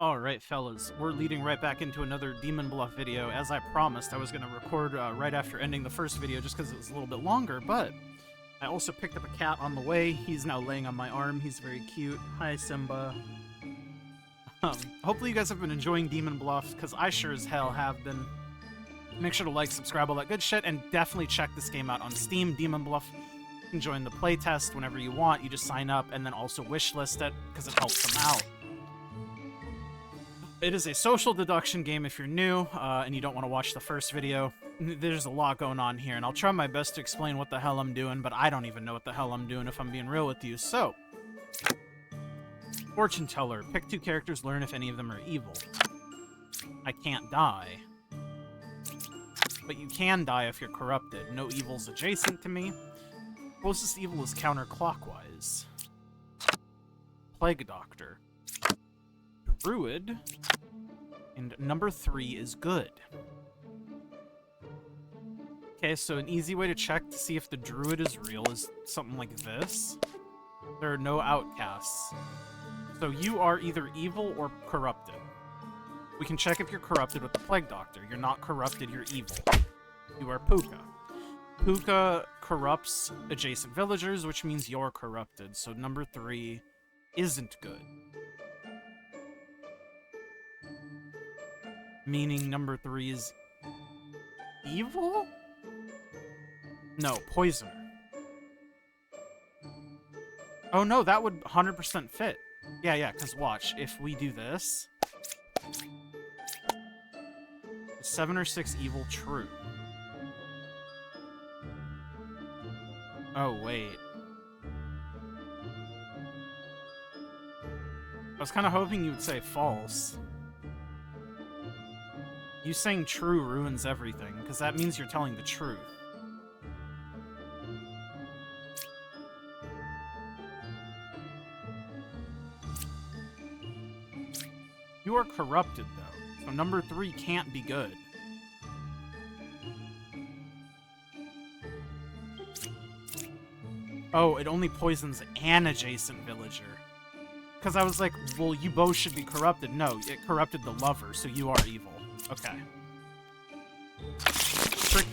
Alright, fellas, we're leading right back into another Demon Bluff video. As I promised, I was going to record right after ending the first video just because it was a little bit longer, but I also picked up a cat on the way. He's now laying on my arm. He's very cute. Hi, Simba. Hopefully you guys have been enjoying Demon Bluff, because I sure as hell have been. Make sure to like, subscribe, all that good shit, and definitely check this game out on Steam, Demon Bluff. You can join the playtest whenever you want. You just sign up and then also wishlist it, because it helps them out. It is a social deduction game if you're new, and you don't want to watch the first video. There's a lot going on here, and I'll try my best to explain what the hell I'm doing, but I don't even know what the hell I'm doing if I'm being real with you. So, Fortune Teller. Pick two characters, learn if any of them are evil. I can't die. But you can die if you're corrupted. No evil's adjacent to me. Closest evil is counterclockwise. Plague Doctor. Druid. And number 3 is good. Okay, so an easy way to check to see if the druid is real is something like this. There are no outcasts. So you are either evil or corrupted. We can check if you're corrupted with the Plague Doctor. You're not corrupted, you're evil. You are Puka. Puka corrupts adjacent villagers, which means you're corrupted. So number 3 isn't good. Meaning number 3 is evil? No, poisoner. Oh no, that would 100% fit. Yeah, because watch, if we do this... 7 or 6 evil, true. Oh, wait. I was kind of hoping you would say false. You saying true ruins everything, because that means you're telling the truth. You are corrupted, though, so number 3 can't be good. Oh, it only poisons an adjacent villager. Because I was like, well, you both should be corrupted. No, it corrupted the lover, so you are evil. Okay.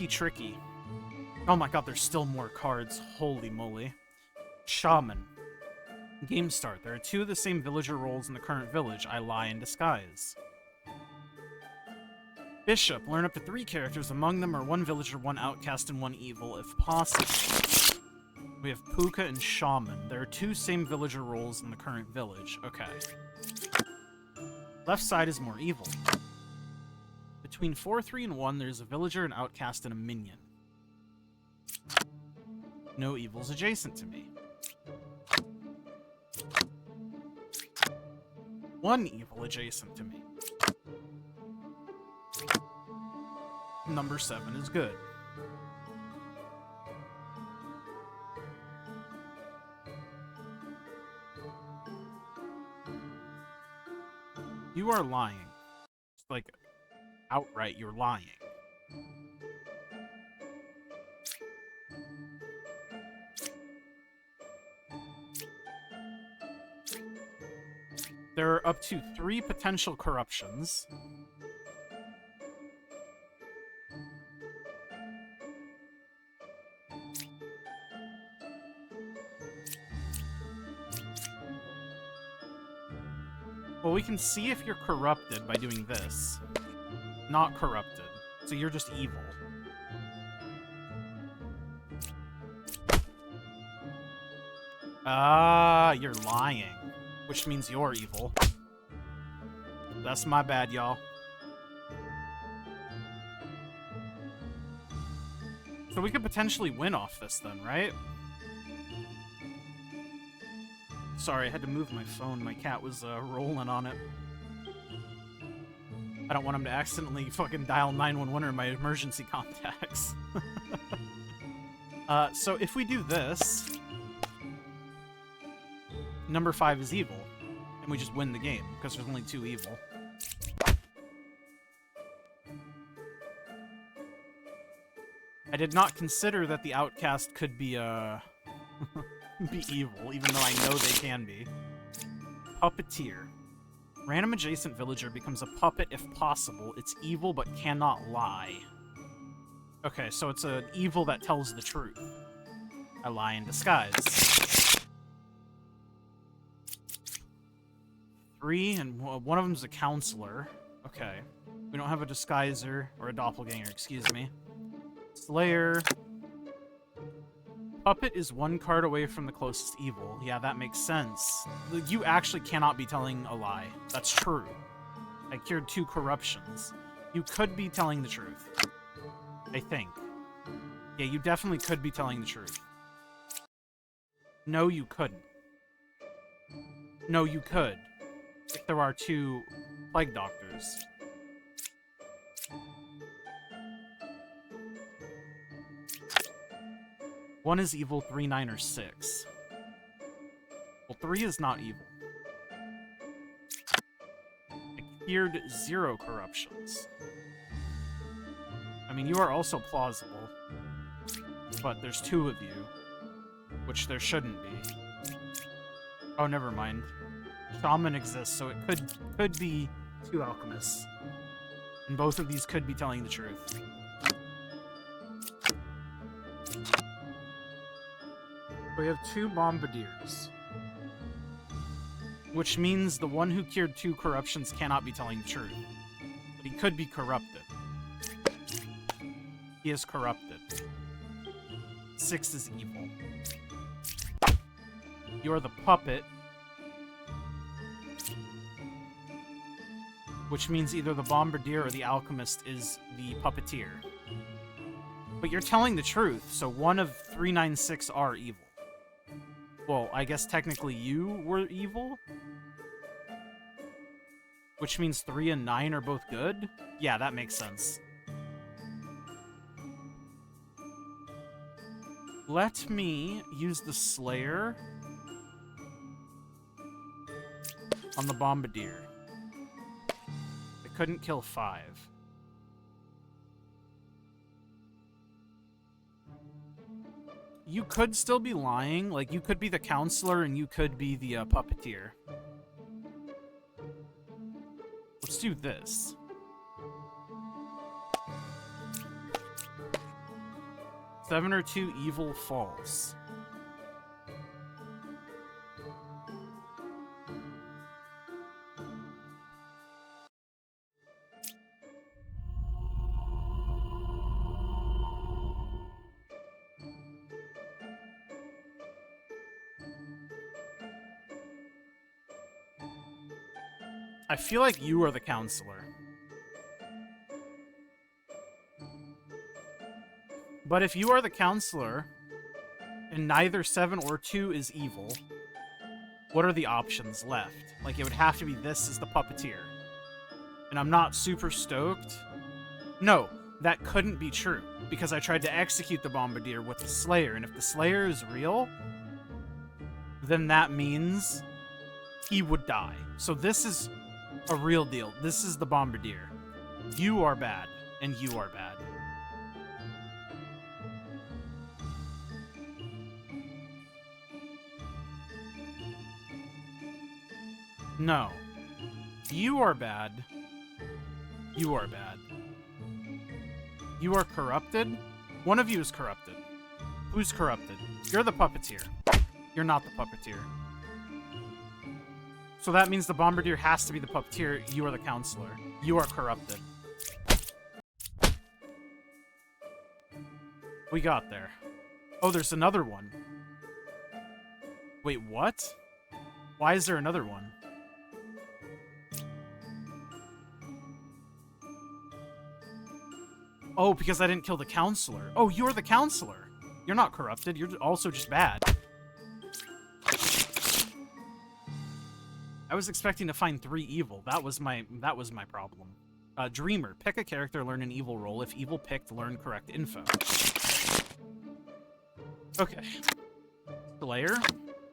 Tricky. Oh my god, there's still more cards. Holy moly. Shaman. Game start. There are 2 of the same villager roles in the current village. I lie in disguise. Bishop. Learn up to 3 characters. Among them are 1 villager, 1 outcast, and 1 evil, if possible. We have Puka and Shaman. There are 2 same villager roles in the current village. Okay. Left side is more evil. Between 4, 3, and 1, there's a villager, an outcast, and a minion. No evils adjacent to me. 1 evil adjacent to me. Number 7 is good. You are lying. It's like, outright, you're lying. There are up to 3 potential corruptions. Well, we can see if you're corrupted by doing this. Not corrupted. So you're just evil. Ah, you're lying. Which means you're evil. That's my bad, y'all. So we could potentially win off this then, right? Sorry, I had to move my phone. My cat was rolling on it. I don't want him to accidentally fucking dial 911 or my emergency contacts. So if we do this... Number 5 is evil, and we just win the game, because there's only 2 evil. I did not consider that the outcast could be, be evil, even though I know they can be. Puppeteer. Random adjacent villager becomes a puppet if possible. It's evil but cannot lie. Okay, so it's an evil that tells the truth. I lie in disguise. 3, and one of them's a counselor. Okay. We don't have a disguiser, or a doppelganger, excuse me. Slayer. Puppet is 1 card away from the closest evil. Yeah, that makes sense. You actually cannot be telling a lie. That's true. I cured 2 corruptions. You could be telling the truth. I think. Yeah, you definitely could be telling the truth. No, you couldn't. No, you could. If there are 2 plague doctors. One is evil, 3, 9, or 6. Well, 3 is not evil. I cleared 0 corruptions. I mean, you are also plausible. But there's 2 of you. Which there shouldn't be. Oh, never mind. Shaman exists, so it could be 2 alchemists. And both of these could be telling the truth. We have 2 bombardiers. Which means the one who cured 2 corruptions cannot be telling the truth. But he could be corrupted. He is corrupted. 6 is evil. You're the puppet. Which means either the bombardier or the alchemist is the puppeteer. But you're telling the truth, so 1 of 3, 9, 6 are evil. Well, I guess technically you were evil? Which means 3 and 9 are both good? Yeah, that makes sense. Let me use the Slayer on the Bombardier. I couldn't kill 5. You could still be lying. Like, you could be the counselor and you could be the puppeteer. Let's do this. Seven or 2 evil false. I feel like you are the counselor. But if you are the counselor, and neither 7 or 2 is evil, what are the options left? Like, it would have to be this is the puppeteer. And I'm not super stoked. No, that couldn't be true, because I tried to execute the Bombardier with the Slayer, and if the Slayer is real, then that means he would die. So this is a real deal. This is the Bombardier. You are bad, and you are bad. No. You are bad. You are bad. You are corrupted? One of you is corrupted. Who's corrupted? You're the puppeteer. You're not the puppeteer. So that means the Bombardier has to be the puppeteer. You are the counselor. You are corrupted. We got there. Oh, there's another one. Wait, what? Why is there another one? Oh, because I didn't kill the counselor. Oh, you're the counselor. You're not corrupted. You're also just bad. I was expecting to find 3 evil. That was my problem. Dreamer. Pick a character, learn an evil role. If evil picked, learn correct info. Okay. Slayer.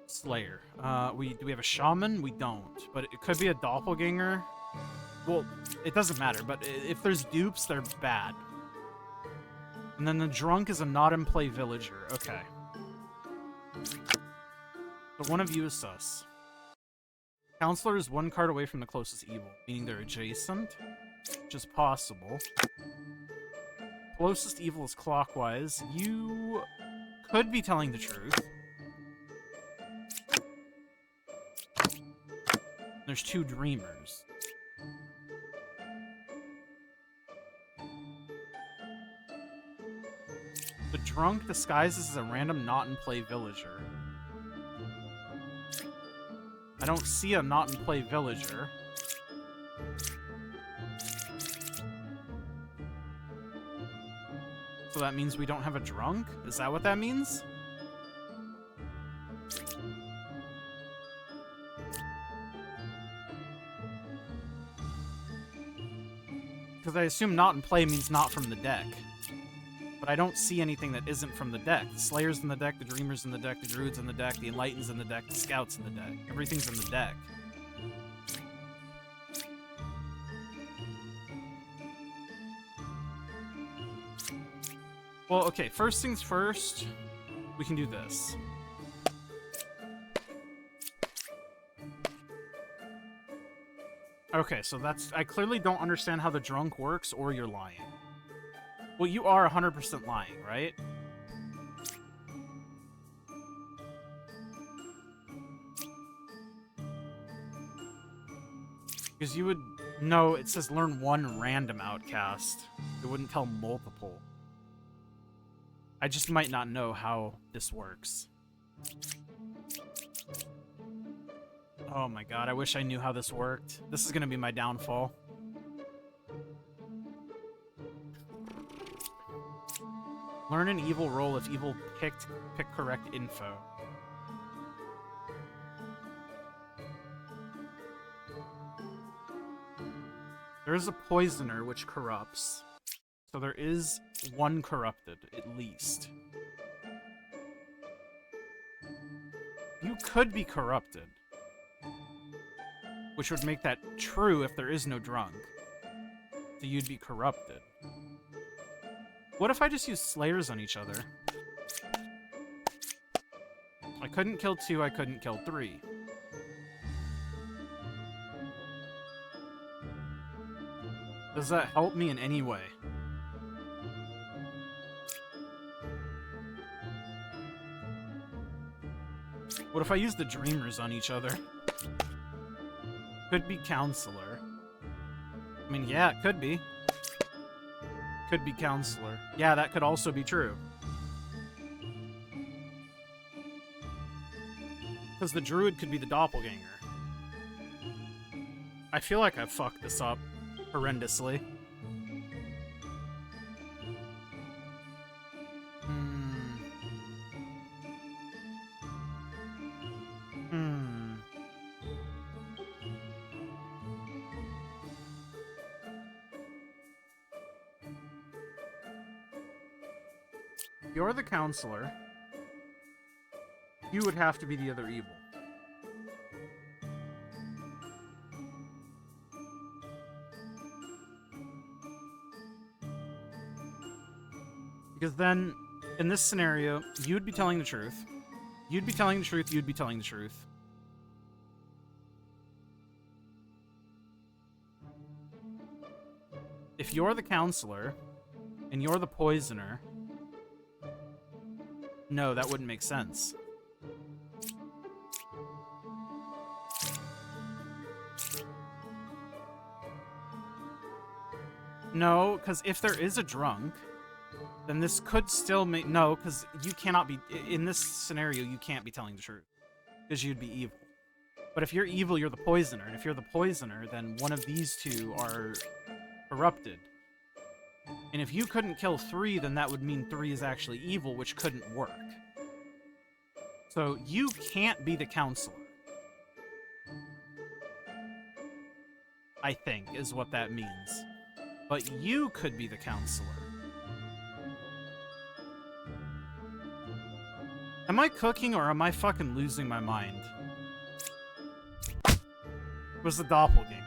Slayer. Do we have a shaman? We don't. But it could be a doppelganger. Well, it doesn't matter. But if there's dupes, they're bad. And then the drunk is a not-in-play villager. Okay. So one of you is sus. Counselor is one card away from the closest evil, meaning they're adjacent, which is possible. Closest evil is clockwise. You could be telling the truth. There's two dreamers. The drunk disguises as a random not-in-play villager. I don't see a not-in-play villager. So that means we don't have a drunk? Is that what that means? Because I assume not in play means not from the deck. But I don't see anything that isn't from the deck. The Slayer's in the deck, the Dreamer's in the deck, the Druid's in the deck, the Enlightened's in the deck, the Scout's in the deck. Everything's in the deck. Well, okay, first things first, we can do this. Okay, so that's... I clearly don't understand how the drunk works, or you're lying. Well, you are 100% lying, right? Because you would... No, it says learn one random outcast. It wouldn't tell multiple. I just might not know how this works. Oh my god, I wish I knew how this worked. This is gonna be my downfall. Learn an evil roll if evil pick correct info. There is a poisoner which corrupts. So there is one corrupted, at least. You could be corrupted. Which would make that true if there is no drunk. So you'd be corrupted. What if I just use Slayers on each other? I couldn't kill 2, I couldn't kill 3. Does that help me in any way? What if I use the Dreamers on each other? Could be Counselor. I mean, yeah, it could be. Could be Counselor. Yeah, that could also be true. Because the Druid could be the Doppelganger. I feel like I've fucked this up horrendously. You're the Counselor. You would have to be the other evil. Because then, in this scenario, you'd be telling the truth. You'd be telling the truth, you'd be telling the truth. If you're the Counselor, and you're the Poisoner... No, that wouldn't make sense. No, because if there is a drunk, then this could still make... No, because you cannot be... In this scenario, you can't be telling the truth. Because you'd be evil. But if you're evil, you're the Poisoner. And if you're the Poisoner, then one of these two are corrupted. And if you couldn't kill 3, then that would mean 3 is actually evil, which couldn't work. So you can't be the Counselor. I think, is what that means. But you could be the Counselor. Am I cooking or am I fucking losing my mind? It was the Doppelganger.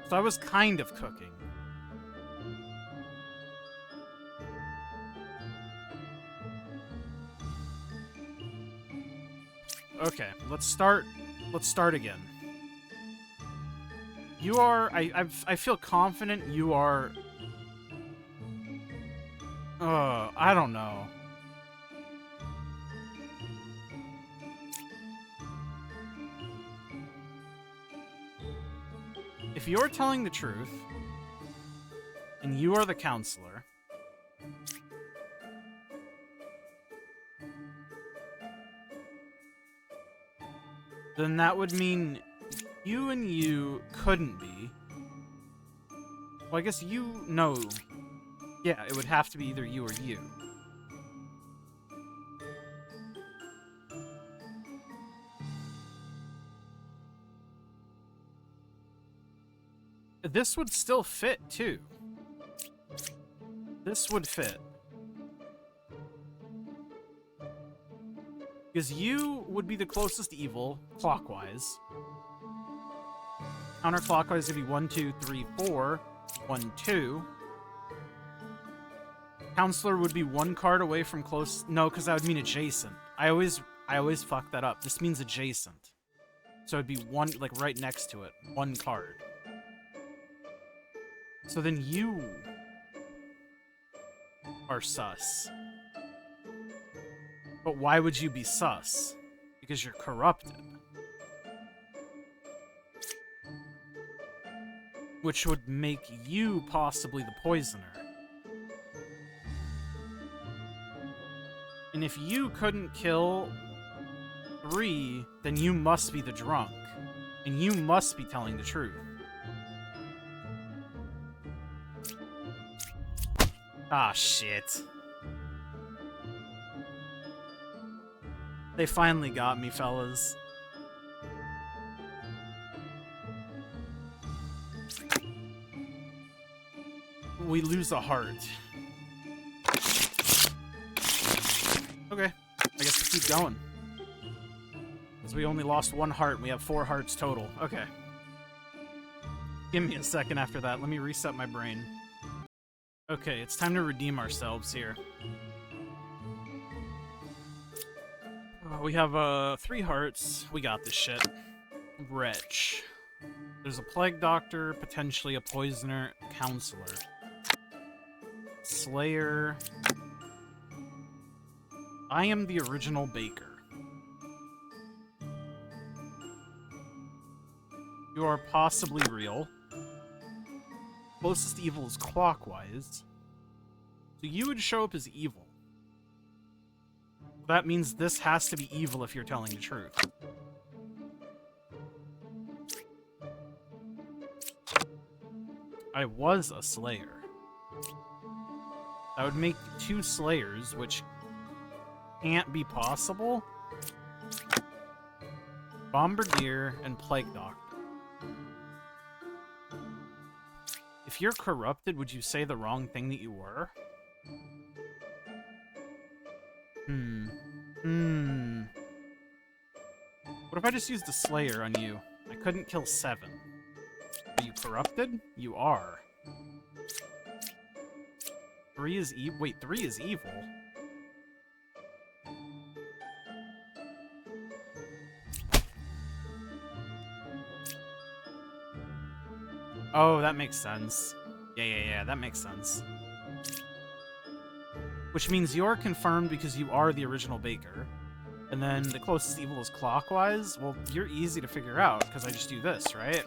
So I was kind of cooking. Okay, let's start again. You are... I feel confident you are... I don't know. If you're telling the truth, and you are the counselor, then that would mean you and you couldn't be. Well, I guess you know. Yeah, it would have to be either you or you. This would still fit, too. This would fit. Because you would be the closest evil, clockwise. Counterclockwise would be 1, 2, 3, 4. 1, 2. Counselor would be one card away from close... No, because that would mean adjacent. I always fuck that up. This means adjacent. So it'd be one, like, right next to it. One card. So then you are sus. But why would you be sus? Because you're corrupted. Which would make you possibly the poisoner. And if you couldn't kill 3, then you must be the drunk. And you must be telling the truth. Ah, shit. They finally got me, fellas. We lose a heart. Okay, I guess we keep going. Because we only lost 1 heart and we have 4 hearts total. Okay. Give me a second after that. Let me reset my brain. Okay, it's time to redeem ourselves here. We have 3 hearts. We got this shit. Wretch. There's a plague doctor, potentially a poisoner, counselor. Slayer. I am the original baker. You are possibly real. Closest evil is clockwise. So you would show up as evil. That means this has to be evil if you're telling the truth. I was a slayer. That would make 2 slayers, which can't be possible. Bombardier and Plague Doctor. If you're corrupted, would you say the wrong thing that you were? What if I just used the Slayer on you? I couldn't kill 7. Are you corrupted? You are. 3 is evil. Wait, 3 is evil? Oh, that makes sense. Yeah, that makes sense. Which means you're confirmed because you are the original baker. And then the closest evil is clockwise. Well, you're easy to figure out, because I just do this, right?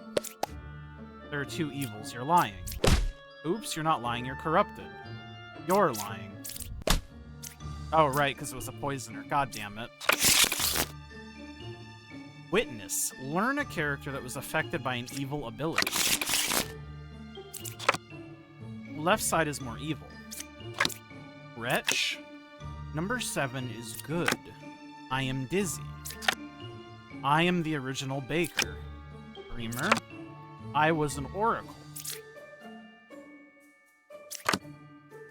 There are 2 evils. You're lying. Oops, you're not lying. You're corrupted. You're lying. Oh, right, because it was a poisoner. God damn it. Witness. Learn a character that was affected by an evil ability. Left side is more evil. Wretch. Number 7 is good. I am dizzy. I am the original baker. Dreamer. I was an oracle.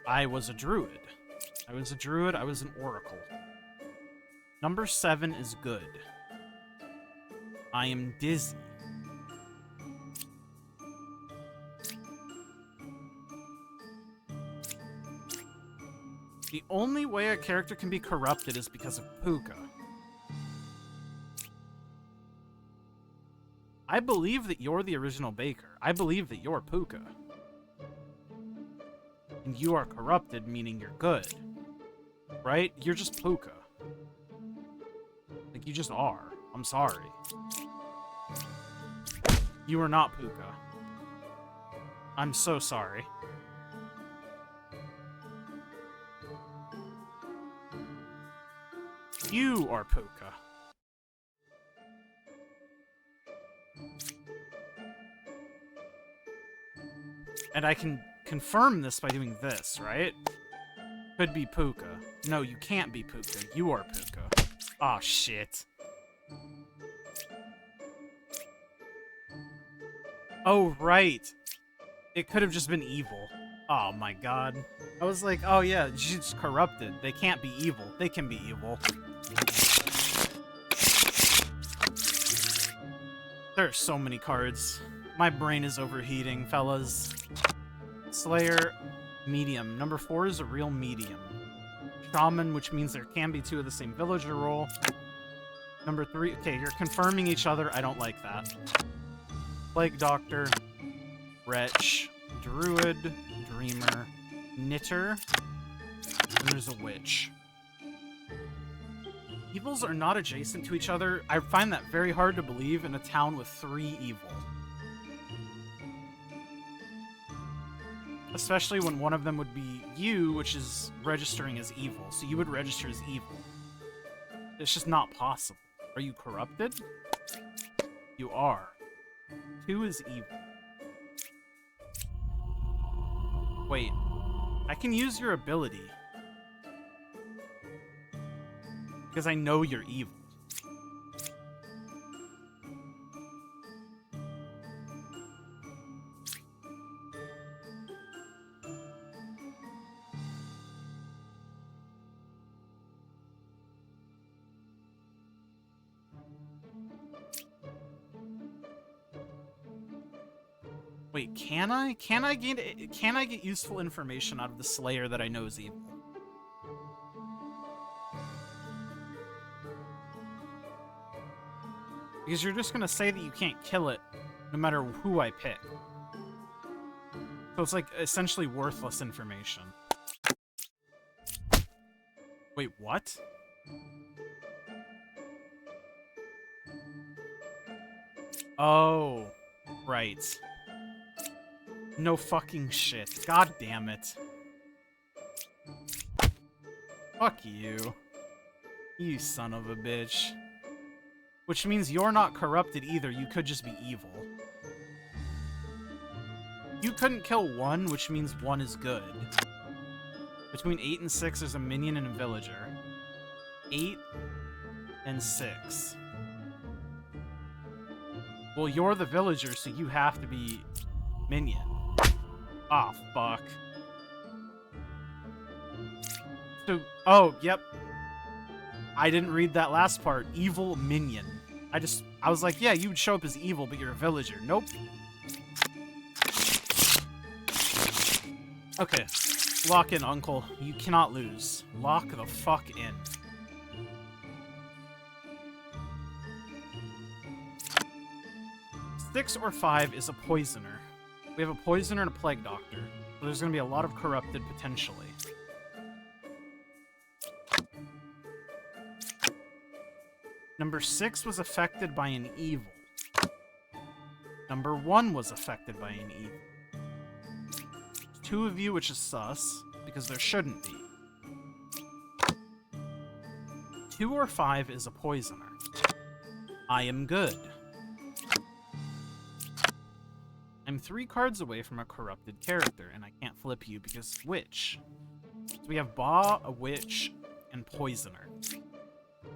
I was a druid. I was a druid. I was an oracle. Number 7 is good. I am dizzy. The only way a character can be corrupted is because of Puka. I believe that you're the original baker. I believe that you're Puka. And you are corrupted, meaning you're good. Right? You're just Puka. Like, you just are. I'm sorry. You are not Puka. I'm so sorry. You are Puka. And I can confirm this by doing this, right? Could be Puka. No, you can't be Puka. You are Puka. Aw, shit. Oh, right. It could have just been evil. Oh my god. I was like, oh yeah, she's corrupted. They can't be evil. They can be evil. There are so many cards. My brain is overheating, fellas. Slayer, medium. Number 4 is a real medium. Shaman, which means there can be 2 of the same villager role. Number 3, okay, you're confirming each other. I don't like that. Plague Doctor, Wretch, Druid, Dreamer, Knitter, and there's a Witch. Evils are not adjacent to each other. I find that very hard to believe in a town with 3 evil. Especially when one of them would be you, which is registering as evil. So you would register as evil. It's just not possible. Are you corrupted? You are. 2 is evil. Wait. I can use your ability. Because I know you're evil. Wait, can I? Can I get useful information out of the Slayer that I know is evil? Because you're just gonna say that you can't kill it, no matter who I pick. So it's like essentially worthless information. Wait, what? Oh, right. No fucking shit. God damn it. Fuck you. You son of a bitch. Which means you're not corrupted either. You could just be evil. You couldn't kill 1, which means 1 is good. Between 8 and 6, there's a minion and a villager. 8 and 6. Well, you're the villager, so you have to be minion. Ah, oh, fuck. So, oh, yep. I didn't read that last part. Evil minion. I was like, yeah, you would show up as evil, but you're a villager. Nope. Okay. Lock in, uncle. You cannot lose. Lock the fuck in. Six or 5 is a poisoner. We have a poisoner and a plague doctor. So there's going to be a lot of corrupted potentially. Number 6 was affected by an evil. Number 1 was affected by an evil. There's 2 of you, which is sus, because there shouldn't be. 2 or 5 is a poisoner. I am good. I'm 3 cards away from a corrupted character, and I can't flip you because witch. So we have Ba, a witch, and poisoner.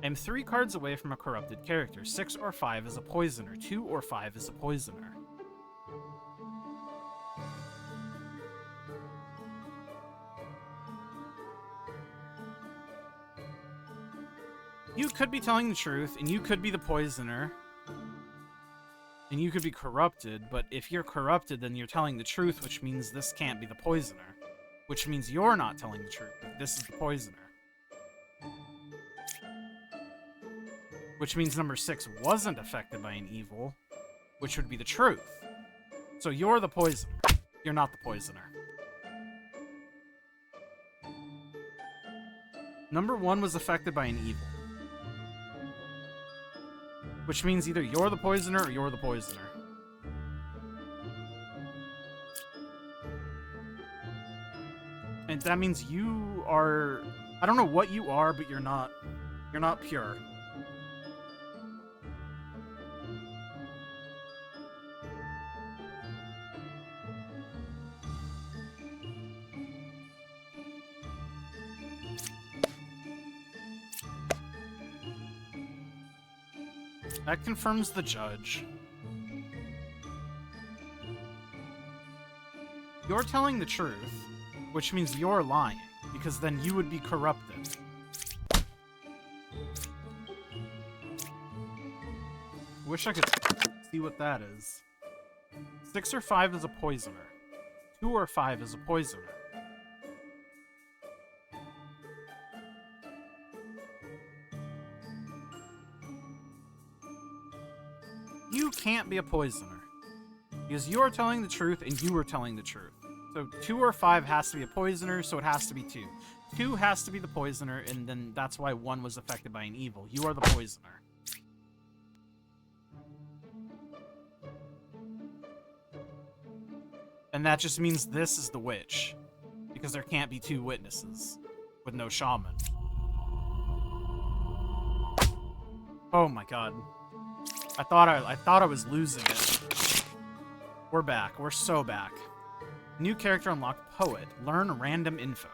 I'm 3 cards away from a corrupted character. 6 or 5 is a poisoner. 2 or 5 is a poisoner. You could be telling the truth, and you could be the poisoner. And you could be corrupted, but if you're corrupted, then you're telling the truth, which means this can't be the poisoner. Which means you're not telling the truth. This is the poisoner. Which means number 6 wasn't affected by an evil. which would be the truth. So you're the poisoner. You're not the poisoner. Number 1 was affected by an evil. Which means either you're the poisoner or you're the poisoner. And that means you are... I don't know what you are, but you're not pure. That confirms the judge. You're telling the truth, which means you're lying, because then you would be corrupted. Wish I could see what that is. 6 or 5 is a poisoner. 2 or 5 is a poisoner. You can't be a poisoner. Because you are telling the truth and you are telling the truth. So 2 or 5 has to be a poisoner, so it has to be 2. 2 has to be the poisoner, and then that's why 1 was affected by an evil. You are the poisoner. And that just means this is the witch. Because there can't be 2 witnesses with no shaman. Oh my god. I thought I was losing it. We're back. We're so back. New character unlocked, Poet. Learn random info.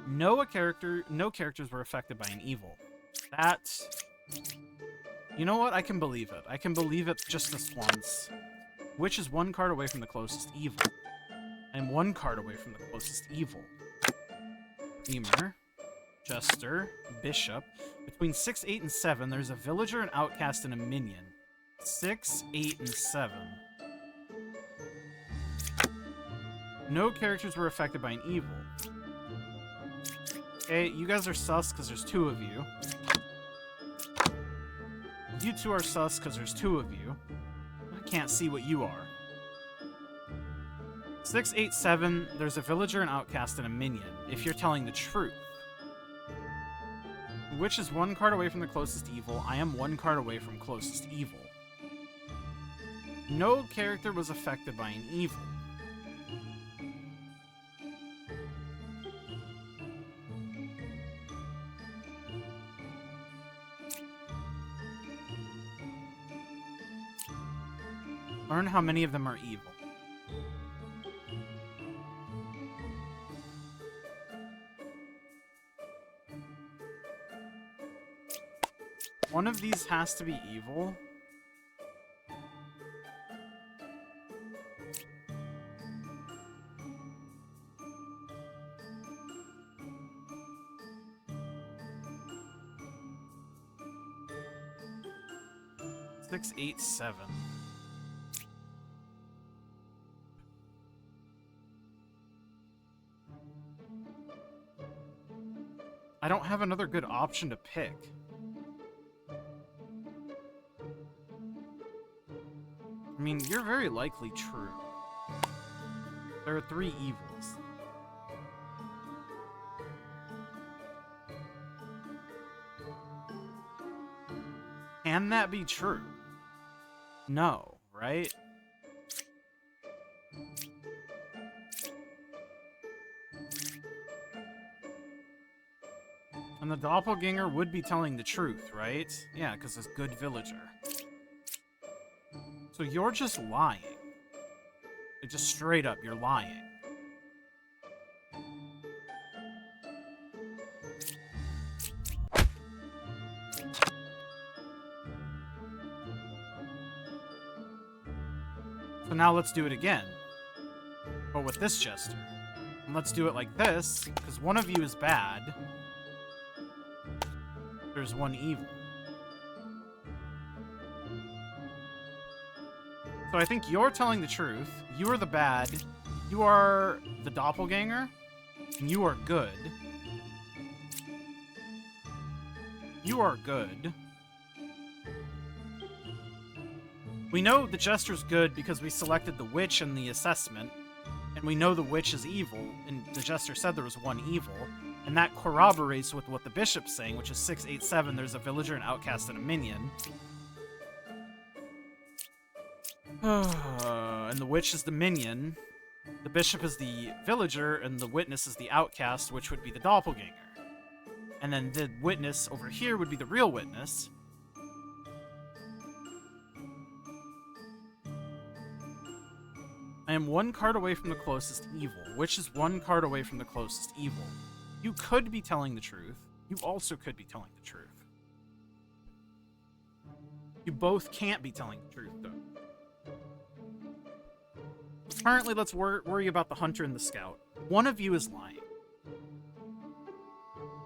No characters were affected by an evil. That... You know what? I can believe it. I can believe it just this once. Witch is 1 card away from the closest evil. I'm 1 card away from the closest evil. Dreamer. Jester. Bishop. Between 6, 8, and 7, there's a villager, an outcast, and a minion. 6, 8, and 7. No characters were affected by an evil. Okay, you guys are sus because there's 2 of you. You 2 are sus because there's 2 of you. I can't see what you are. 6, 8, 7, there's a villager, an outcast, and a minion, if you're telling the truth. Witch is 1 card away from the closest evil. I am 1 card away from closest evil. No character was affected by an evil. Learn how many of them are evil. One of these has to be evil. Six, 8, 7. I don't have another good option to pick. I mean, you're very likely true. There are 3 evils. Can that be true? No, right? And the doppelganger would be telling the truth, right? Yeah, because it's good villager. So you're just lying. Like, just straight up, you're lying. So now let's do it again. But with this jester. And let's do it like this, because one of you is bad. There's 1 evil. So I think you're telling the truth. You are the bad. You are the doppelganger. And you are good. You are good. We know the jester's good because we selected the witch in the assessment, and we know the witch is evil, and the jester said there was one evil, and that corroborates with what the bishop's saying, which is 687, there's a villager, an outcast, and a minion. And the witch is the minion, the bishop is the villager, and the witness is the outcast, which would be the doppelganger. And then the witness over here would be the real witness. I am one card away from the closest evil, which is one card away from the closest evil. You could be telling the truth. You also could be telling the truth. You both can't be telling the truth, though. Currently, let's worry about the hunter and the scout. One of you is lying.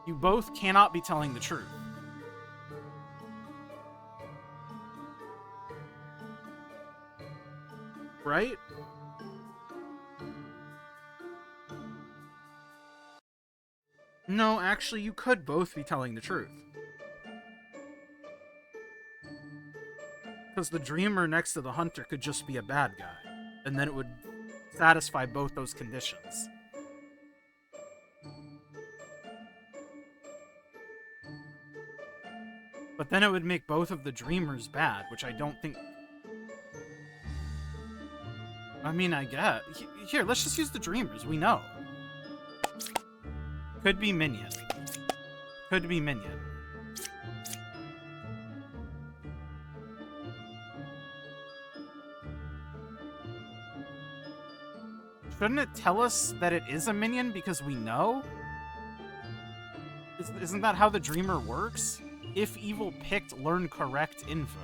You both cannot be telling the truth. Right? No, actually, you could both be telling the truth. Because the dreamer next to the hunter could just be a bad guy. And then it would satisfy both those conditions. But then it would make both of the dreamers bad, which I don't think... I mean, I get... Here, let's just use the dreamers. We know. Could be minion. Could be minion. Shouldn't it tell us that it is a minion because we know? Isn't that how the dreamer works? If evil picked, learn correct info.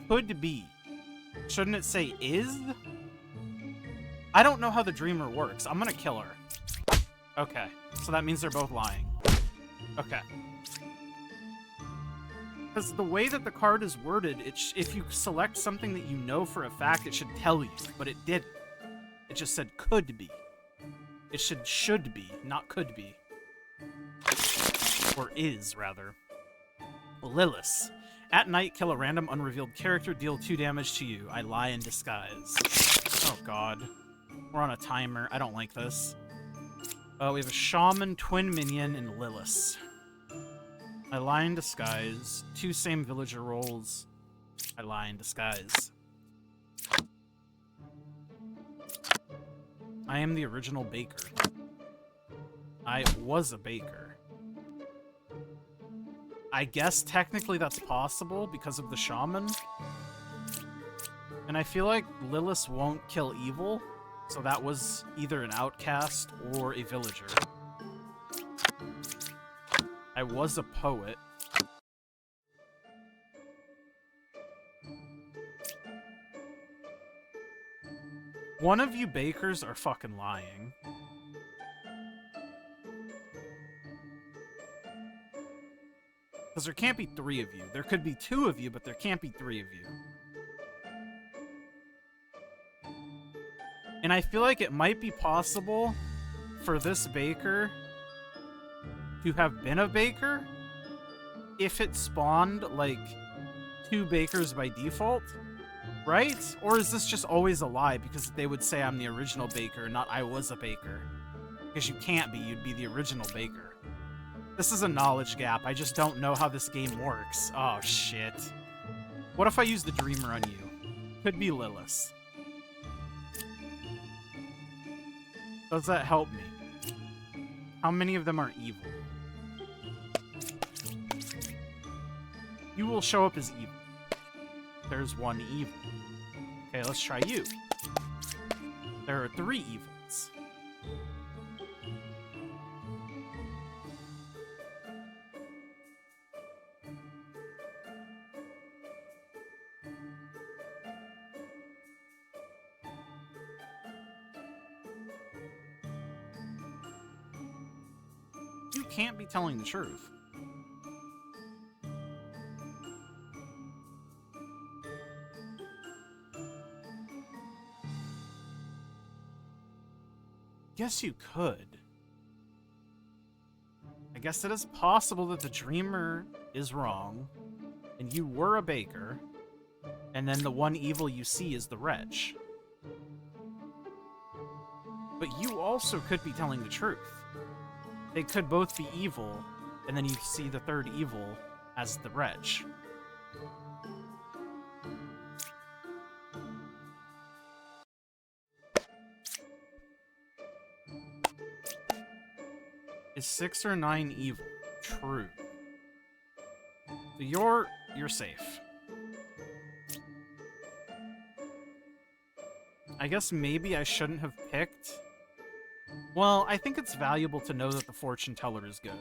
Could be. Shouldn't it say is? I don't know how the dreamer works. I'm gonna kill her. Okay, so that means they're both lying. Okay. Because the way that the card is worded, if you select something that you know for a fact, it should tell you, but it didn't. It just said could be. It should be, not could be. Or is, rather. Lilith. At night, kill a random unrevealed character, deal 2 damage to you. I lie in disguise. Oh god. We're on a timer. I don't like this. We have a shaman, twin minion, and Lilith. I lie in disguise. 2 same villager rolls. I lie in disguise. I am the original baker. I was a baker. I guess technically that's possible because of the shaman. And I feel like Lilith won't kill evil, so that was either an outcast or a villager. I was a poet. One of you bakers are fucking lying. Because there can't be 3 of you. There could be 2 of you, but there can't be 3 of you. And I feel like it might be possible for this baker to have been a baker if it spawned, like, 2 bakers by default, right? Or is this just always a lie because they would say I'm the original baker, not I was a baker? Because you can't be, you'd be the original baker. This is a knowledge gap. I just don't know how this game works. Oh, shit. What if I use the dreamer on you? Could be Lilith. Does that help me? How many of them are evil? You will show up as evil. There's 1 evil. Okay, let's try you. There are 3 evils. You can't be telling the truth. Guess you could. I guess it is possible that the dreamer is wrong. and you were a baker, and then the one evil you see is the wretch. But you also could be telling the truth. They could both be evil, and then you see the third evil as the wretch. Is 6 or 9 evil? True. So you're safe. I guess maybe I shouldn't have picked... Well, I think it's valuable to know that the fortune teller is good.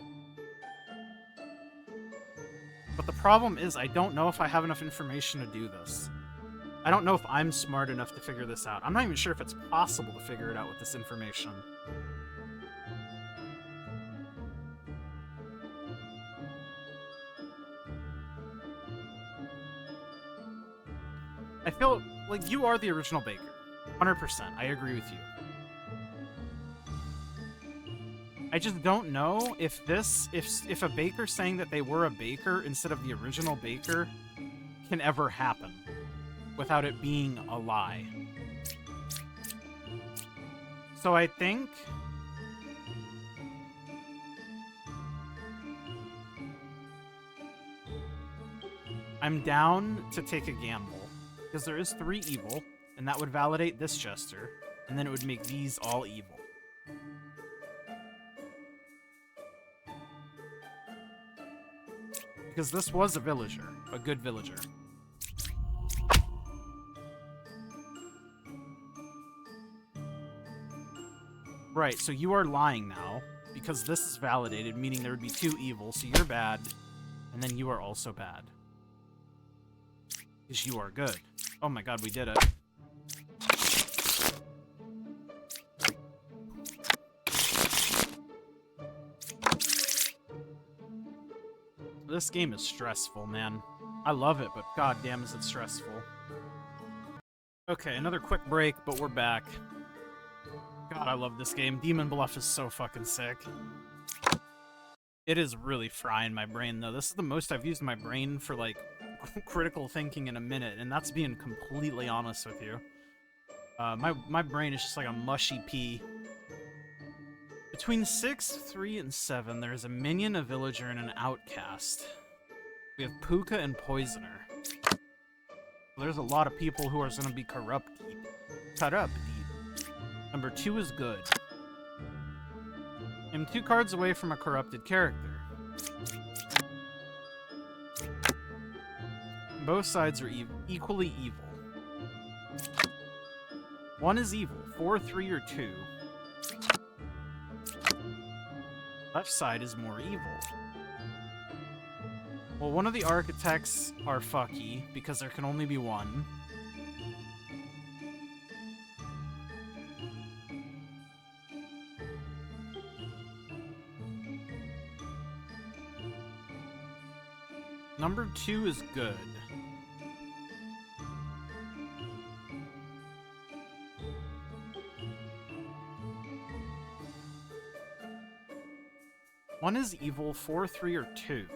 But the problem is I don't know if I have enough information to do this. I don't know if I'm smart enough to figure this out. I'm not even sure if it's possible to figure it out with this information. I feel like you are the original baker. 100%. I agree with you. I just don't know if if a baker saying that they were a baker instead of the original baker can ever happen without it being a lie. So I think I'm down to take a gamble, because there is 3 evil, and that would validate this jester, and then it would make these all evil. Because this was a villager, a good villager. Right, so you are lying now, because this is validated, meaning there would be 2 evil, so you're bad, and then you are also bad. Because you are good. Oh my god, we did it. This game is stressful, man. I love it, but goddamn is it stressful. Okay, another quick break, but we're back. God, I love this game. Demon Bluff is so fucking sick. It is really frying my brain, though. This is the most I've used my brain for, like, critical thinking in a minute, and that's being completely honest with you. My brain is just like a mushy pea. Between 6, 3, and 7, there is a minion, a villager, and an outcast. We have Puka and Poisoner. There's a lot of people who are going to be corrupted. Number 2 is good. I'm 2 cards away from a corrupted character. Both sides are equally evil. 1 is evil. 4, 3, or 2. Left side is more evil. Well, one of the architects are fucky, because there can only be 1. Number 2 is good. One is evil, 4, 3, or 2.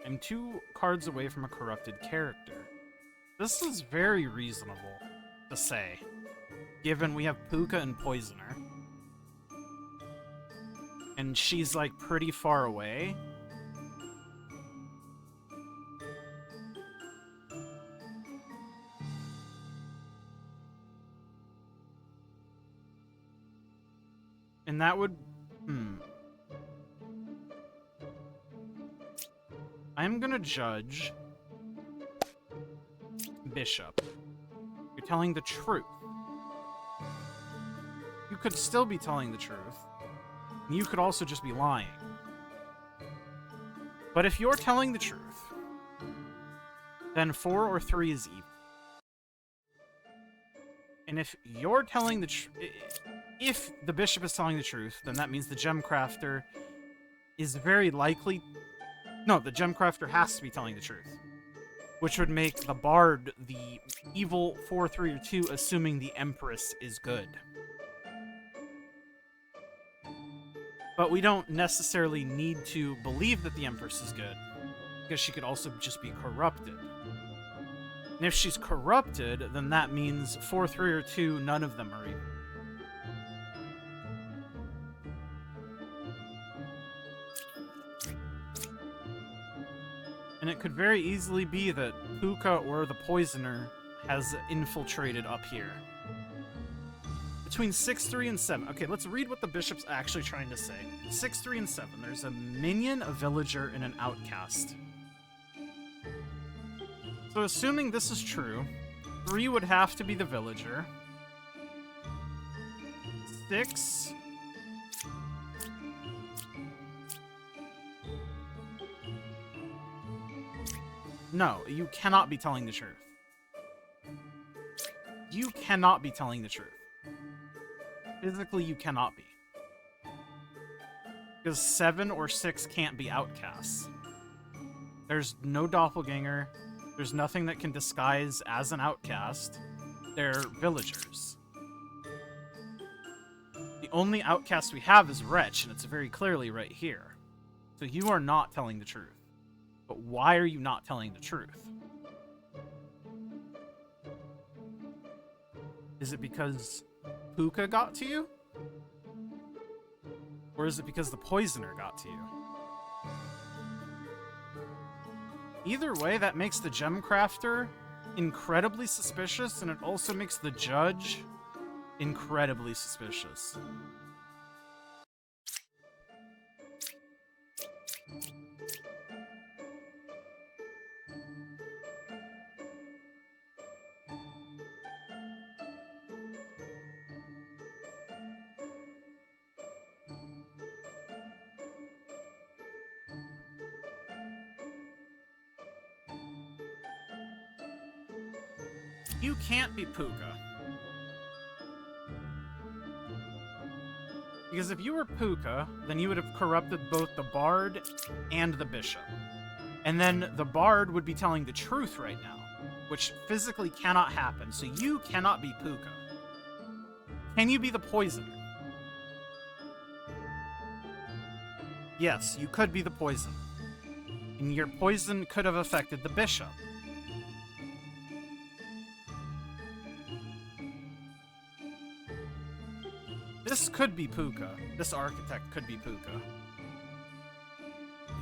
I'm 2 cards away from a corrupted character. This is very reasonable to say, given we have Puka and Poisoner. And she's, like, pretty far away. And that would... I'm gonna judge Bishop. You're telling the truth. You could still be telling the truth. You could also just be lying. But if you're telling the truth, then 4 or 3 is evil. And if you're telling the truth... If the bishop is telling the truth, then that means the gem crafter is very likely... No, the gem crafter has to be telling the truth. Which would make the bard the evil 4, 3, or 2, assuming the empress is good. But we don't necessarily need to believe that the empress is good. because she could also just be corrupted. And if she's corrupted, then that means 4, 3, or 2, none of them are evil. And it could very easily be that Puka or the Poisoner has infiltrated up here. Between 6, 3, and 7. Okay, let's read what the bishop's actually trying to say. 6, 3, and 7. There's a minion, a villager, and an outcast. So assuming this is true, 3 would have to be the villager. 6... No, you cannot be telling the truth. You cannot be telling the truth. Physically, you cannot be. Because 7 or 6 can't be outcasts. There's no doppelganger. There's nothing that can disguise as an outcast. They're villagers. The only outcast we have is Wretch, and it's very clearly right here. So you are not telling the truth. But why are you not telling the truth? Is it because Puka got to you? Or is it because the Poisoner got to you? Either way, that makes the Gem Crafter incredibly suspicious, and it also makes the Judge incredibly suspicious. You can't be Puka. Because if you were Puka, then you would have corrupted both the Bard and the Bishop. And then the Bard would be telling the truth right now, which physically cannot happen, so you cannot be Puka. Can you be the Poisoner? Yes, you could be the Poison. And your poison could have affected the Bishop. This could be Puka. This architect could be Puka.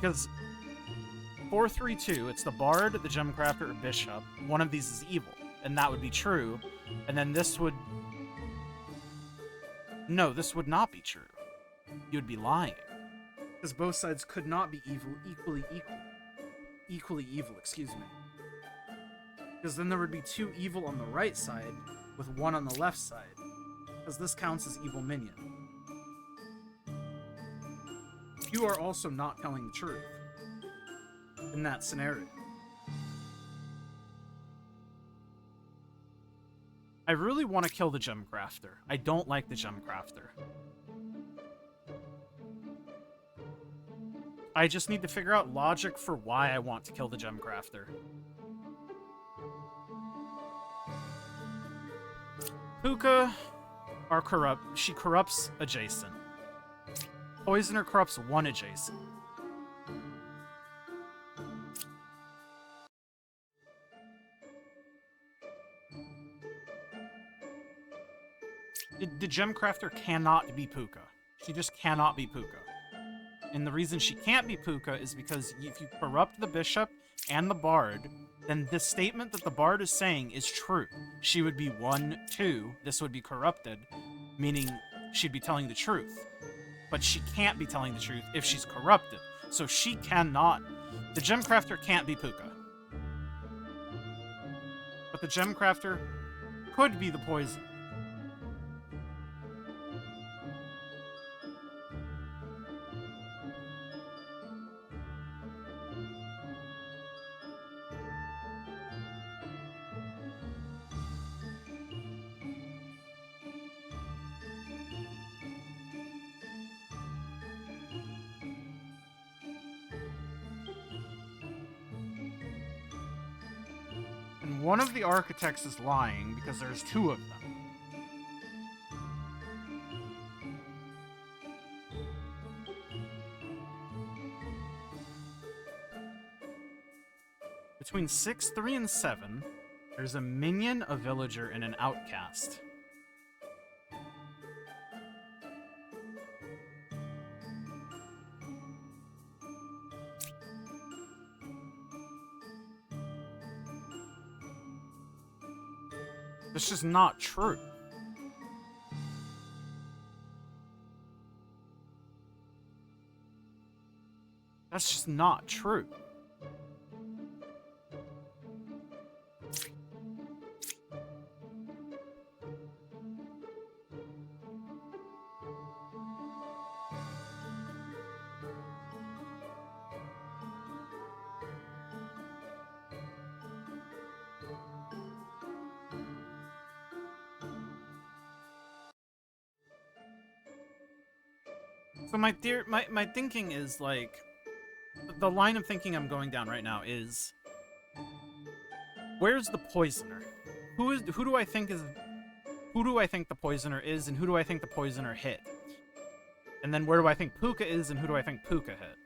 Because 4, 3, 2, it's the Bard, the Gemcrafter, or Bishop. One of these is evil, and that would be true. And then this would... No, this would not be true. You would be lying. Because both sides could not be evil, equally evil, excuse me. Because then there would be 2 evil on the right side, with 1 on the left side. Because this counts as evil minion. You are also not telling the truth in that scenario. I really want to kill the Gemcrafter. I don't like the Gemcrafter. I just need to figure out logic for why I want to kill the Gemcrafter. Puka are corrupt. She corrupts adjacent. Poisoner corrupts 1 adjacent. The Gemcrafter cannot be Puka. She just cannot be Puka. And the reason she can't be Puka is because if you corrupt the Bishop and the Bard, then the statement that the Bard is saying is true. She would be 1, 2, this would be corrupted, meaning she'd be telling the truth. But she can't be telling the truth if she's corrupted. So she cannot... The Gemcrafter can't be Puka. But the Gemcrafter could be the poison. One of the architects is lying because there's 2 of them. Between 6, 3, and 7, there's a minion, a villager, and an outcast. That's just not true. That's just not true. So my thinking is like, the line of thinking I'm going down right now is, where's the poisoner? Who do I think the poisoner is, and who do I think the poisoner hit? And then where do I think Puka is, and who do I think Puka hit?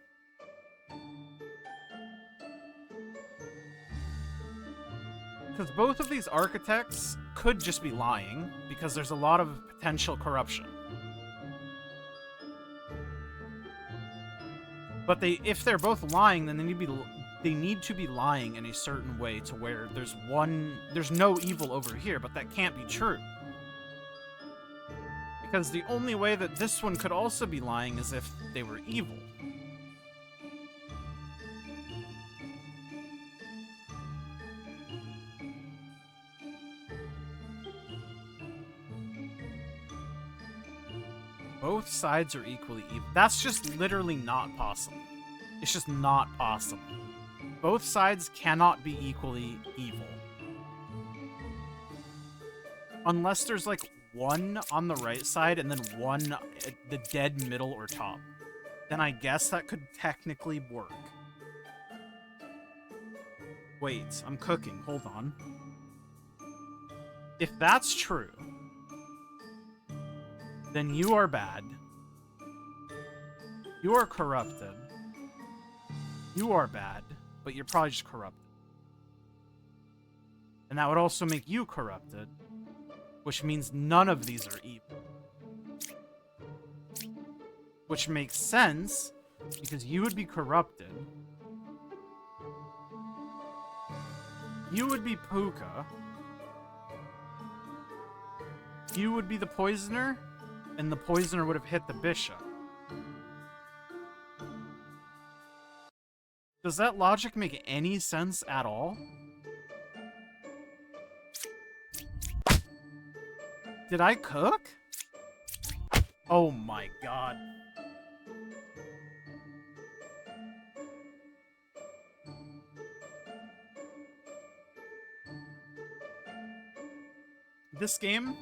Because both of these architects could just be lying, because there's a lot of potential corruption. But if they're both lying, then they need to be lying in a certain way to where there's no evil over here, but that can't be true. Because the only way that this one could also be lying is if they were evil. Both sides are equally evil. That's just literally not possible. It's just not possible. Both sides cannot be equally evil. Unless there's like one on the right side and then one at the dead middle or top. Then I guess that could technically work. Wait, I'm cooking. Hold on. If that's true, then you are bad. You are corrupted. You are bad, but you're probably just corrupted. And that would also make you corrupted, which means none of these are evil. Which makes sense, because you would be corrupted. You would be Puka. You would be the poisoner, and the poisoner would have hit the bishop. Does that logic make any sense at all? Did I cook? Oh my god. This game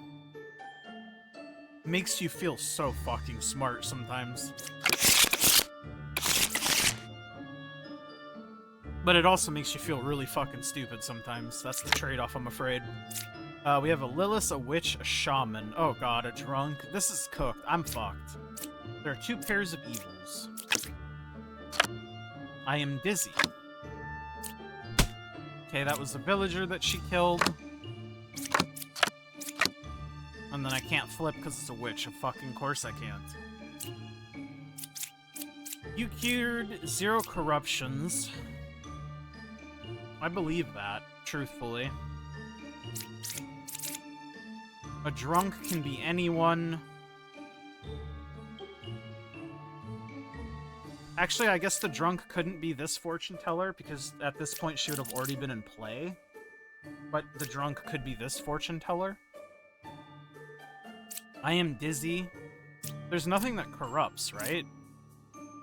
makes you feel so fucking smart sometimes. But it also makes you feel really fucking stupid sometimes. That's the trade-off, I'm afraid. We have a Lilith, a witch, a shaman. Oh god, a drunk. This is cooked. I'm fucked. There are 2 pairs of evils. I am dizzy. Okay, that was the villager that she killed. And then I can't flip because it's a witch. Of fucking course I can't. You cured 0 corruptions. I believe that, truthfully. A drunk can be anyone. Actually, I guess the drunk couldn't be this fortune teller, because at this point she would have already been in play. But the drunk could be this fortune teller. I am dizzy. There's nothing that corrupts, right?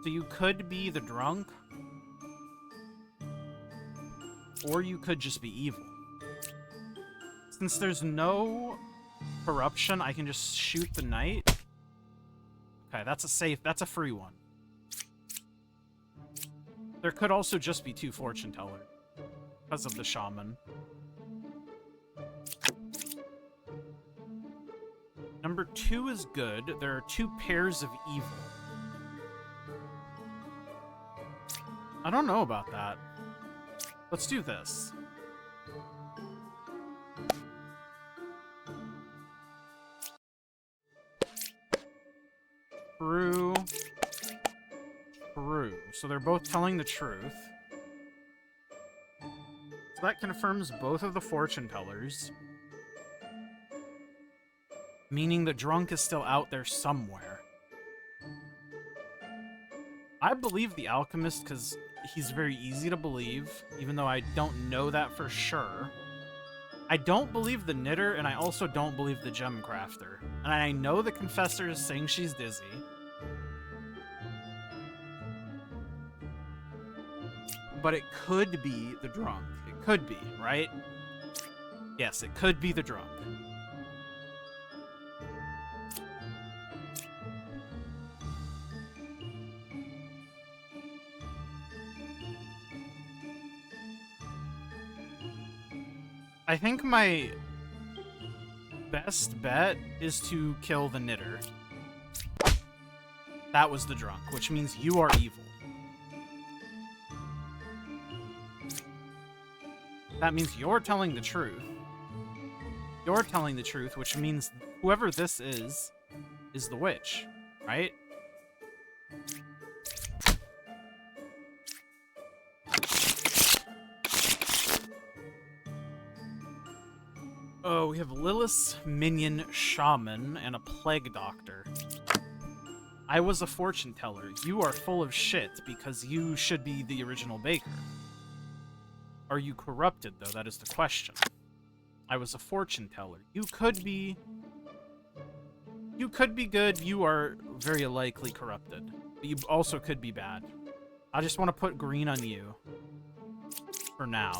So you could be the drunk. Or you could just be evil. Since there's no corruption, I can just shoot the knight. Okay, that's a free one. There could also just be 2 fortune tellers because of the shaman. Number 2 is good. There are 2 pairs of evil. I don't know about that. Let's do this. True. True. So they're both telling the truth. So that confirms both of the fortune tellers. Meaning the drunk is still out there somewhere. I believe the alchemist because he's very easy to believe, even though I don't know that for sure. I don't believe the knitter, and I also don't believe the gem crafter. And I know the confessor is saying she's dizzy. But it could be the drunk. It could be, right? Yes, it could be the drunk. I think my best bet is to kill the knitter. That was the drunk, which means you are evil. That means you're telling the truth. You're telling the truth, which means whoever this is the witch, right? Oh, we have Lilith's minion shaman and a plague doctor. I was a fortune teller. You are full of shit because you should be the original baker. Are you corrupted, though? That is the question. I was a fortune teller. You could be good. You are very likely corrupted. But you also could be bad. I just want to put green on you. For now.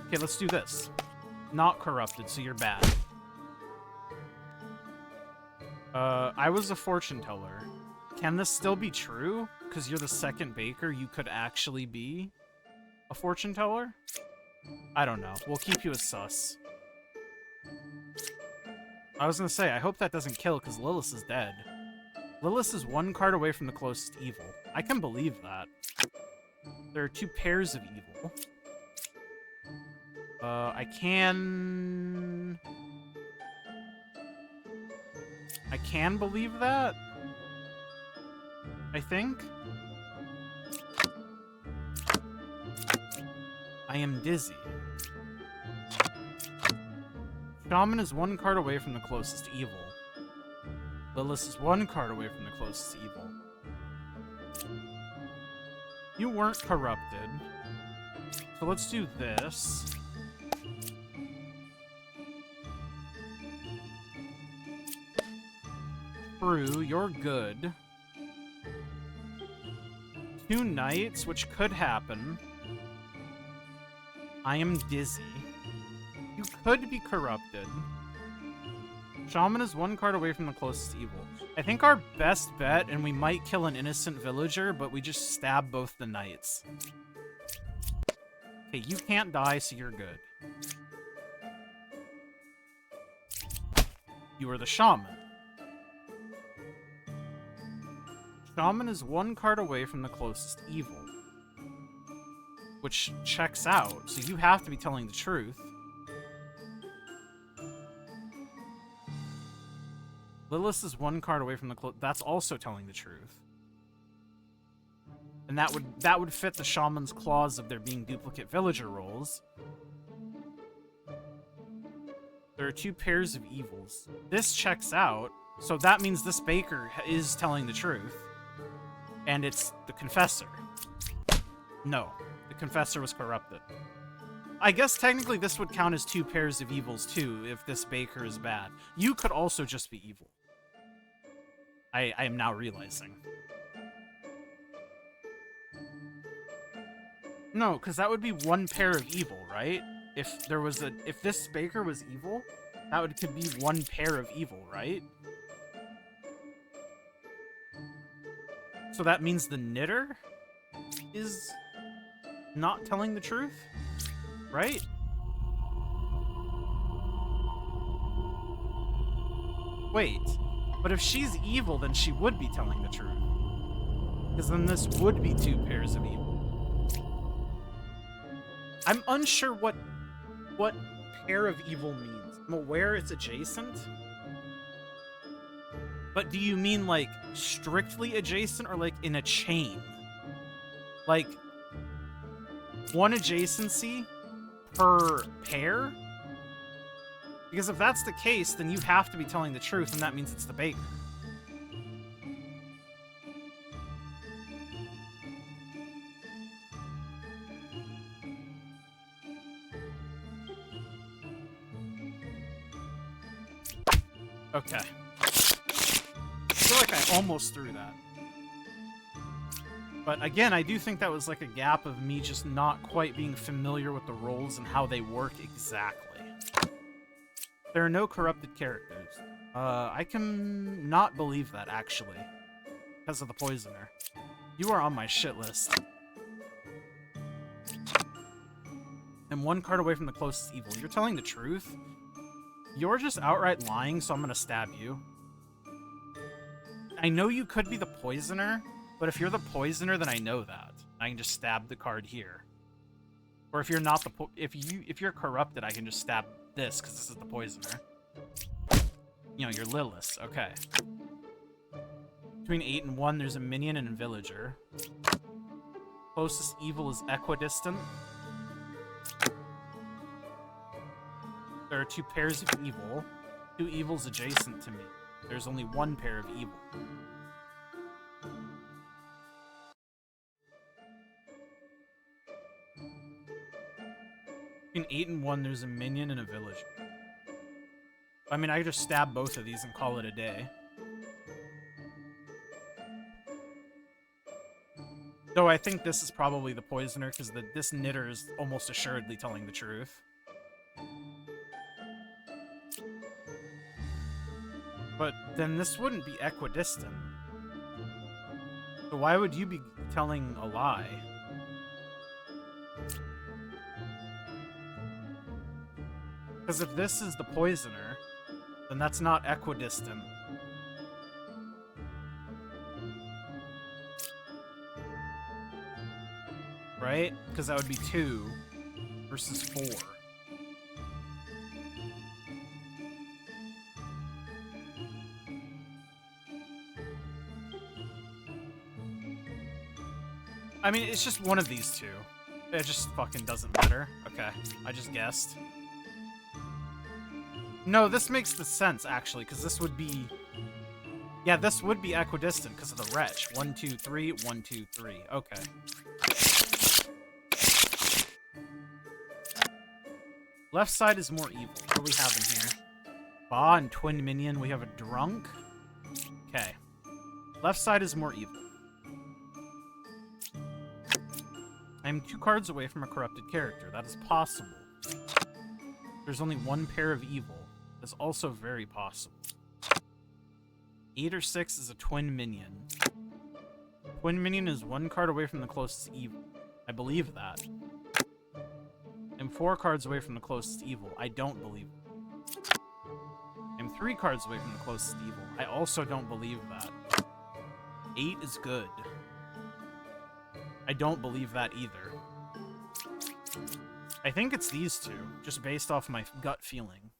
Okay, let's do this. Not corrupted, so you're bad. I was a fortune teller. Can this still be true? Because you're the second baker, you could actually be a fortune teller? I don't know. We'll keep you as sus. I was gonna say, I hope that doesn't kill, because Lilith is dead. Lilith is one card away from the closest evil. I can believe that. There are two pairs of evil. I can believe that. I think. I am dizzy. Shaman is one card away from the closest evil. Lilith is one card away from the closest evil. You weren't corrupted. So let's do this. True, you're good. 2 knights, which could happen. I am dizzy. You could be corrupted. Shaman is one card away from the closest evil. I think our best bet, and we might kill an innocent villager, but we just stab both the knights. Okay, you can't die, so you're good. You are the shaman. Shaman is one card away from the closest evil. Which checks out, so you have to be telling the truth. Lilith is one card away from the that's also telling the truth. And that would fit the shaman's clause of there being duplicate villager rolls. There are 2 pairs of evils. This checks out, so that means this baker is telling the truth. And it's the confessor. No, the confessor was corrupted. I guess technically this would count as 2 pairs of evils too, if this baker is bad. You could also just be evil. I am now realizing. No, because that would be 1 pair of evil, right? If this baker was evil, that could be 1 pair of evil, right? So that means the knitter is not telling the truth, right? Wait, but if she's evil, then she would be telling the truth. Because then this would be 2 pairs of evil. I'm unsure what pair of evil means. I'm aware it's adjacent. But do you mean, like, strictly adjacent or, like, in a chain? Like, one adjacency per pair? Because if that's the case, then you have to be telling the truth, and that means it's the baker. Okay. I feel like I almost threw that. But again, I do think that was like a gap of me just not quite being familiar with the roles and how they work exactly. There are no corrupted characters. I can not believe that, actually. Because of the poisoner. You are on my shit list. I'm one card away from the closest evil. You're telling the truth? You're just outright lying, so I'm gonna stab you. I know you could be the poisoner, but if you're the poisoner, then I know that. I can just stab the card here. Or if you're not the if you're corrupted, I can just stab this because this is the poisoner. You know, you're Lilith. Okay. Between 8 and 1, there's a minion and a villager. Closest evil is equidistant. There are 2 pairs of evil. 2 evils adjacent to me. There's only 1 pair of evil. Between 8 and 1, there's a minion and a villager. I mean, I could just stab both of these and call it a day. Though I think this is probably the poisoner, because this knitter is almost assuredly telling the truth. But then this wouldn't be equidistant. So why would you be telling a lie? Because if this is the poisoner, then that's not equidistant. Right? Because that would be 2 versus 4. I mean, it's just one of these 2. It just fucking doesn't matter. Okay, I just guessed. No, this makes the sense, actually, because this would be... Yeah, this would be equidistant because of the wretch. 1, 2, 3, 1, 2, 3. Okay. Left side is more evil. What do we have in here? Ba and twin minion. We have a drunk. Okay. Left side is more evil. I'm 2 cards away from a corrupted character. That is possible. There's only 1 pair of evil. That's also very possible. 8 or 6 is a twin minion. Twin minion is 1 card away from the closest evil. I believe that. I'm 4 cards away from the closest evil. I don't believe it. I'm 3 cards away from the closest evil. I also don't believe that. 8 is good. I don't believe that either. I think it's these 2, just based off my gut feeling.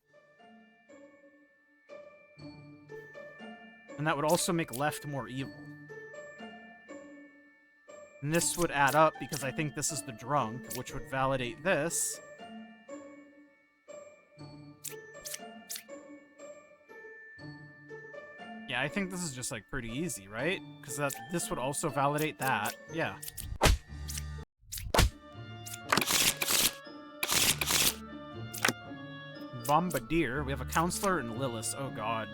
And that would also make left more evil. And this would add up because I think this is the drunk, which would validate this. Yeah, I think this is just like pretty easy, right? Because this would also validate that. Yeah. Bombardier. We have a counselor and Lilith. Oh god.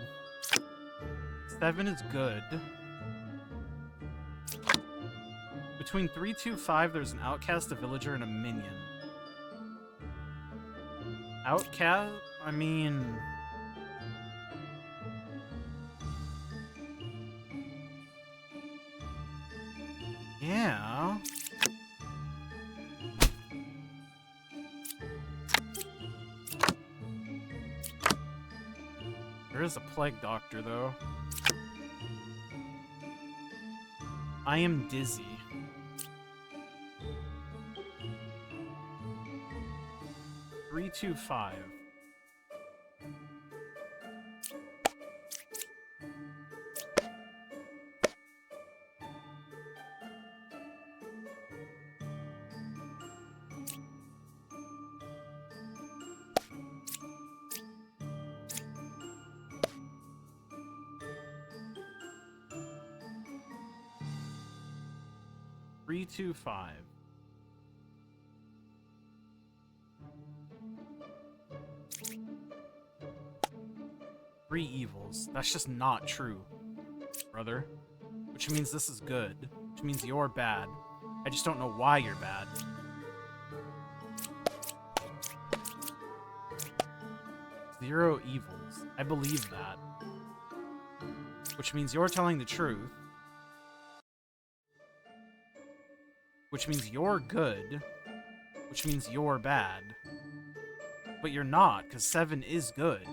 7 is good. Between 3, 2, 5, there's an outcast, a villager, and a minion. Outcast? I mean... yeah... There is a plague doctor, though. I am dizzy. 325. Three, two, five. Three evils. That's just not true, brother. Which means this is good. Which means you're bad. I just don't know why you're bad. Zero evils. I believe that. Which means you're telling the truth. Which means you're good. Which means you're bad. But you're not, because 7 is good.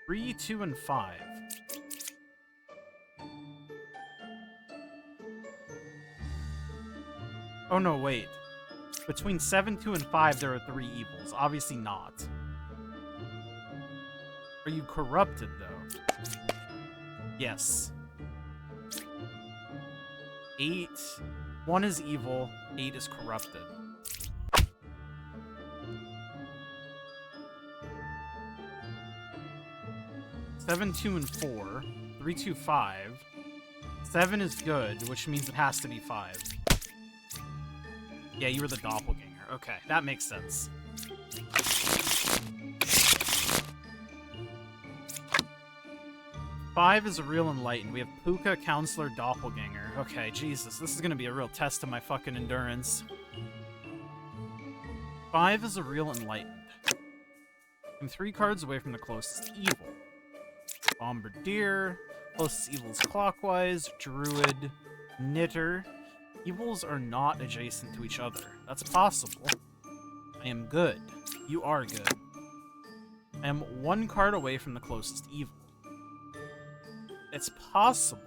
Three, 2, and 5. Oh no, wait. Between 7, 2, and 5, there are 3 evils. Obviously not. Are you corrupted, though? Yes. 8. 1 is evil. 8 is corrupted. Seven, 2, and 4. 3, 2, 5. 7 is good, which means it has to be 5. Yeah, you were the doppelganger. Okay, that makes sense. Five is a real enlightened. We have Puka, Counselor, Doppelganger. Okay, Jesus, this is gonna be a real test of my fucking endurance. 5 is a real enlightened. I'm 3 cards away from the closest evil. Bombardier. Closest evil is clockwise. Druid. Knitter. Evils are not adjacent to each other. That's possible. I am good. You are good. I am 1 card away from the closest evil. It's possible.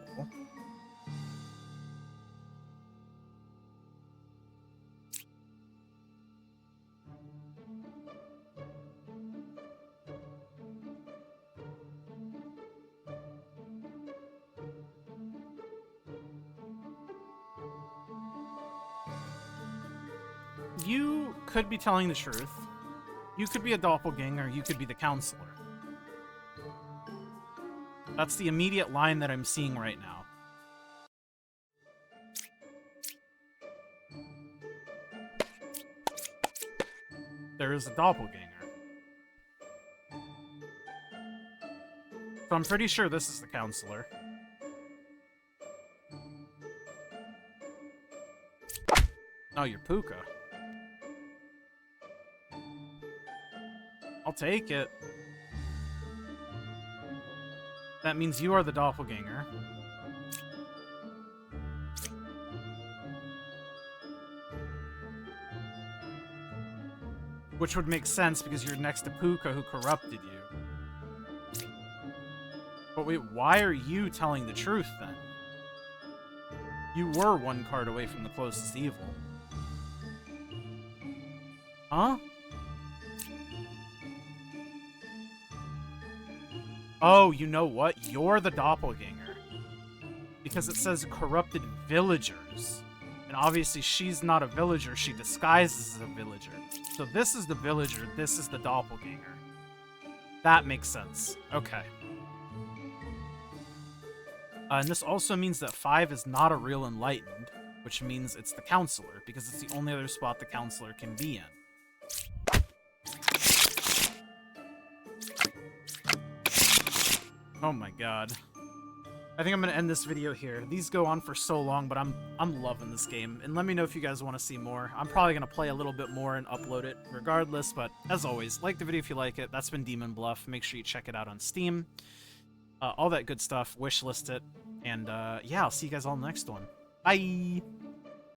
You could be telling the truth. You could be a doppelganger, you could be the counselor. That's the immediate line that I'm seeing right now. There is a doppelganger. So I'm pretty sure this is the counselor. Oh, you're Puka. I'll take it. That means you are the doppelganger. Which would make sense because you're next to Puka who corrupted you. But wait, why are you telling the truth then? You were 1 card away from the closest evil. Huh? Oh, you know what? You're the doppelganger. Because it says corrupted villagers. And obviously she's not a villager, she disguises as a villager. So this is the villager, this is the doppelganger. That makes sense. Okay. And this also means that 5 is not a real enlightened, which means it's the counselor, because it's the only other spot the counselor can be in. Oh my god. I think I'm gonna end this video here. These go on for so long, but I'm loving this game. And let me know if you guys want to see more. I'm probably gonna play a little bit more and upload it regardless, but as always, like the video if you like it. That's been Demon Bluff. Make sure you check it out on Steam. All that good stuff. Wishlist it. And yeah, I'll see you guys all in the next one. Bye!